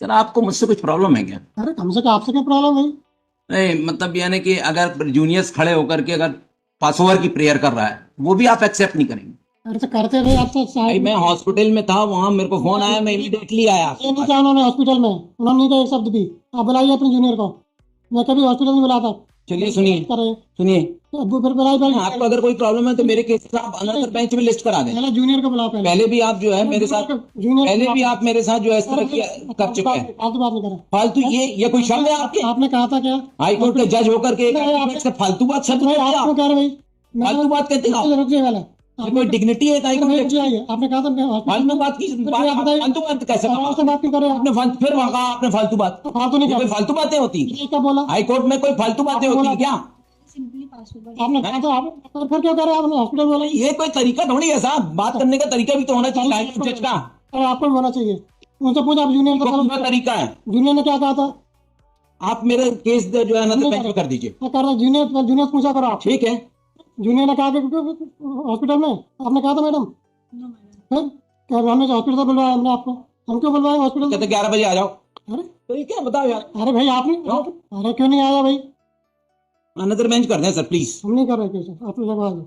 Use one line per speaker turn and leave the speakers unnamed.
Sir आपको मुझसे कुछ प्रॉब्लम है क्या?
अरे हमसे क्या, आपसे क्या प्रॉब्लम है?
नहीं मतलब यानी कि अगर जूनियर्स खड़े होकर के अगर पास ओवर की प्रेयर कर रहा है वो भी आप एक्सेप्ट नहीं करेंगे?
अरे तो करते भाई, आप तो
भाई
साइड में।
मैं हॉस्पिटल में था, वहां मेरे को फोन आया, मैं इमीडिएटली आया
ये
आपके
नहीं
पास।
किया उन्होंने हॉस्पिटल में, उन्होंने नहीं कहा एक शब्द भी। आप बुलाइए अपने जूनियर को। मैं कभी हॉस्पिटल नहीं बुलाता।
चलिए सुनिए,
करे
सुनिए।
अब फिर बुलाई भाई।
आपको अगर कोई प्रॉब्लम है तो मेरे केस आप अनदर बेंच में लिस्ट करा दें।
पहले जूनियर को बुलाओ पहले।
पहले भी आप जो है मेरे साथ,
जूनियर
पहले भी आप मेरे साथ जो है इस तरह की कर चुके हैं।
फालतू बात नहीं करें।
फालतू ये कोई शब्द है आपके?
आपने कहा था क्या?
हाई कोर्ट के जज होकर के
नहीं,
एक से फालतू बात शब्द
भाई
कहते हैं
आप क्यों
आप?
कह रहे भाई?
फालतू बात कहते हैं आप?
रुक जाइए पहले।
ये कोई डिग्निटी है हाई कोर्ट के?
आपने कहा था मैं
फालतू बात की
आप बताइए।
फालतू बात कैसे
आराम से बात क्यों कर रहे हैं?
आपने फिर वहां कहा आपने फालतू बात।
फालतू नहीं
ये
कर
कोई
रहे।
फालतू बातें होती
ये क्या बोला?
हाई कोर्ट में? कोई फालतू बातें होती है क्या?
आपने कहा था आप, और फिर क्यों कह रहे हैं? आपने हॉस्पिटल बोला।
ये कोई तरीका थोड़ी है साहब, बात करने का तरीका भी तो होना चाहिए हाई कोर्ट जज का।
अरे आपको भी होना चाहिए। उनसे पूछा आप जूनियर
वो
का
पूरा तरीका है।
जूनियर ने क्या कहा था?
आप मेरे केस जो है ना तो बेंच पे कर दीजिए।
मैं कर रहा जूनियर, जूनियर से पूछा करो आप।
ठीक है।
जूनियर ने कहा कि हॉस्पिटल में आपने कहा था मैडम। फिर क्या हमने हॉस्पिटल से बुलवाया हमने आपको? हम क्यों बुलवाए हॉस्पिटल?
कहते 11 बजे आ जाओ।
अरे
तो ये क्या बताओ यार।
अरे भाई आपने, अरे क्यों नहीं आया भाई?
अनदर बेंच कर दें सर प्लीज।
हम नहीं कर रहे कैसे, आप लोग आ जाओ।